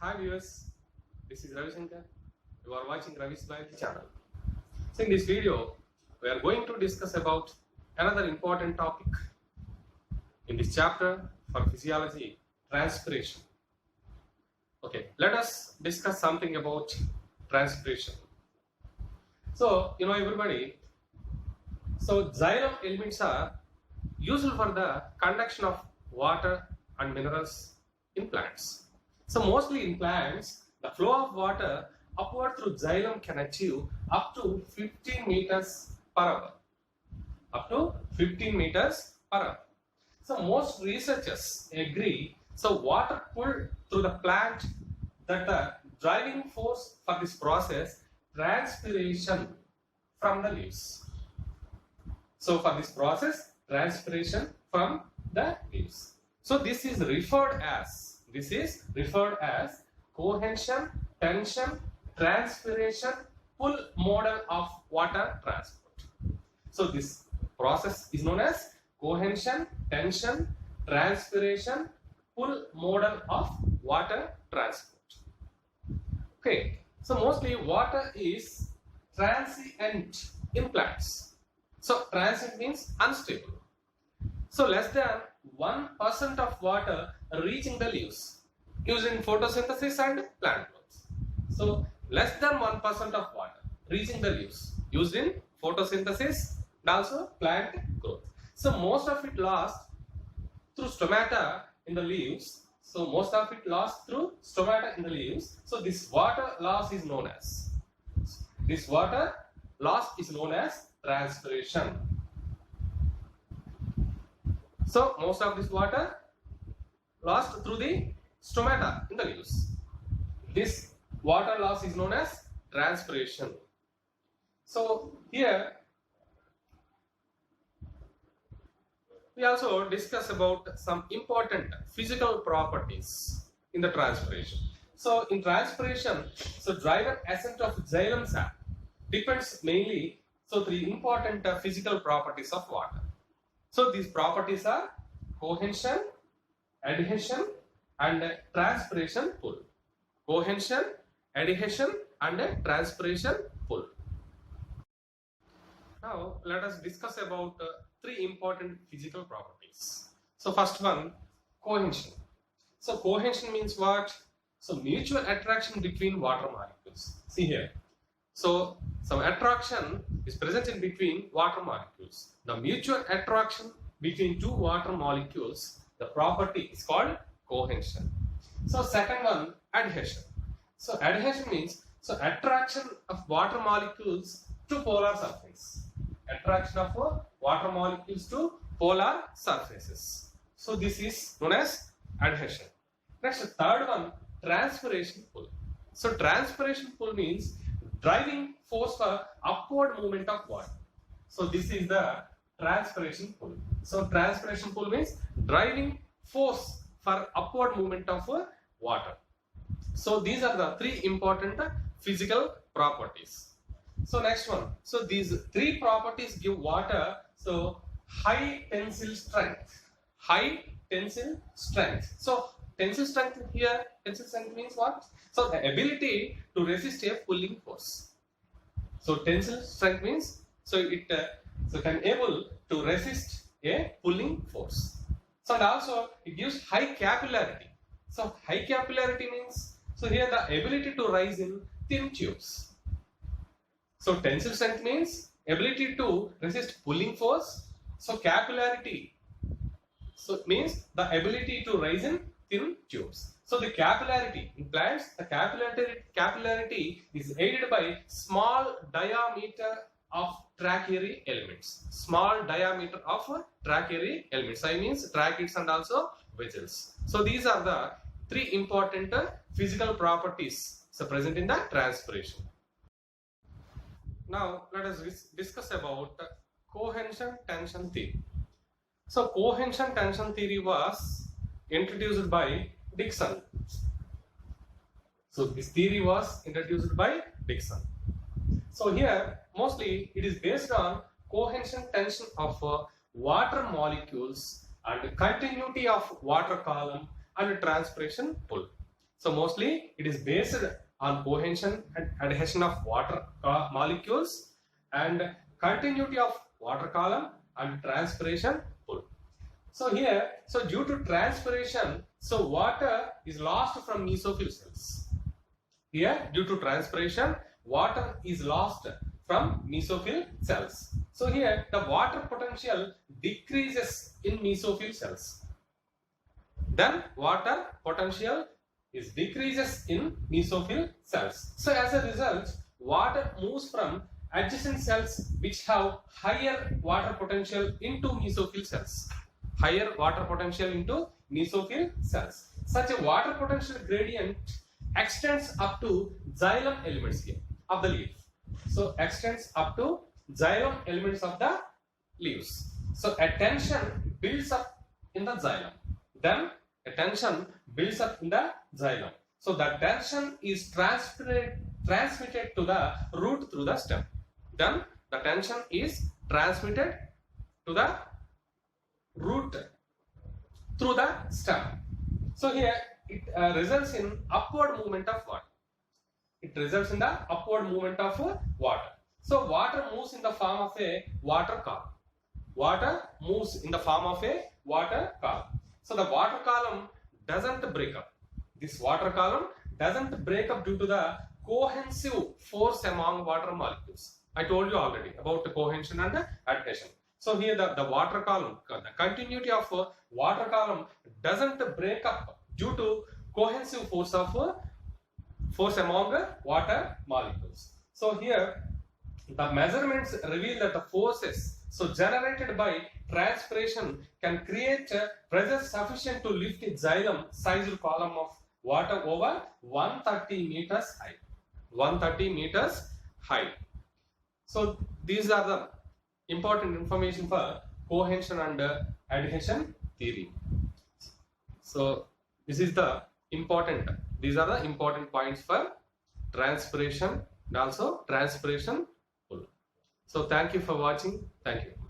Hi viewers, this is Ravi Shankar. You are watching Ravi's Life channel. So in this video, we are going to discuss about another important topic in this chapter for physiology, transpiration. Okay, let us discuss something about transpiration. So, everybody, so xylem elements are useful for the conduction of water and minerals in plants. So mostly in plants, the flow of water upward through xylem can achieve up to 15 meters per hour. Up to 15 meters per hour. So most researchers agree, so water pulled through the plant, that the driving force for this process, transpiration from the leaves. So for this process, transpiration from the leaves. So this is referred as cohesion, tension, transpiration, pull model of water transport. So this process is known as cohesion, tension, transpiration, pull model of water transport. Okay, so mostly water is transient in plants. So transient means unstable. So less than 1% of water reaching the leaves used in photosynthesis and plant growth. So less than 1% of water reaching the leaves used in photosynthesis and also plant growth. So most of it lost through stomata in the leaves. So this water loss is known as transpiration. So most of this water lost through the stomata in the leaves. This water loss is known as transpiration. So here we also discuss about some important physical properties in the transpiration. So in transpiration, so driven ascent of xylem sap depends mainly on three important physical properties of water. So these properties are cohesion, adhesion and transpiration pull. Cohesion, adhesion and transpiration pull. Now let us discuss about three important physical properties. So first one, cohesion. So cohesion means what? So mutual attraction between water molecules. See here. So some attraction is present in between water molecules. The mutual attraction between two water molecules, the property is called cohesion. So second one, adhesion. So adhesion means so attraction of water molecules to polar surface. Attraction of water molecules to polar surfaces. So this is known as adhesion. Next, third one, transpiration pull. So transpiration pull means driving force for upward movement of water. So this is the transpiration pull. So transpiration pull means driving force for upward movement of water. So these are the three important physical properties. So next one. So these three properties give water so high tensile strength. High tensile strength. So tensile strength here, tensile strength means what? So the ability to resist a pulling force. So tensile strength means so it can able to resist a pulling force. So and also it gives high capillarity. So high capillarity means so here the ability to rise in thin tubes. So tensile strength means ability to resist pulling force. So capillarity so it means the ability to rise in thin tubes. So the capillarity in plants, the capillarity is aided by small diameter of tracheiry elements. Small diameter of tracheiry elements. I means tracheids and also vessels. So these are the three important physical properties so present in the transpiration. Now let us discuss about cohesion tension theory. So cohesion tension theory was introduced by Dickson. So this theory was introduced by Dickson. So here mostly it is based on cohesion tension of water molecules and continuity of water column and transpiration pull. So mostly it is based on cohesion and adhesion of water molecules and continuity of water column and transpiration pull. So here, so due to transpiration, so water is lost from mesophyll cells. Here, due to transpiration, water is lost from mesophyll cells. So here, the water potential decreases in mesophyll cells. Then water potential is decreases in mesophyll cells. So as a result, water moves from adjacent cells which have higher water potential into mesophyll cells. Higher water potential into mesophyll cells. Such a water potential gradient extends up to xylem elements here of the leaf. So extends up to xylem elements of the leaves. So a tension builds up in the xylem. Then a tension builds up in the xylem. So the tension is transmitted to the root through the stem. Then the tension is transmitted to the root through the stem. So here it results in upward movement of water. It results in the upward movement of water. So water moves in the form of a water column. Water moves in the form of a water column. So the water column doesn't break up. This water column doesn't break up due to the cohesive force among water molecules. I told you already about the cohesion and adhesion. So here the water column, the continuity of water column doesn't break up due to cohesive force among water molecules. So here the measurements reveal that the forces generated by transpiration can create pressure sufficient to lift a xylem sized column of water over 130 meters high. 130 meters high. So these are the important information for cohesion and adhesion theory. So these are the important points for transpiration and also transpiration pull. So thank you for watching. Thank you.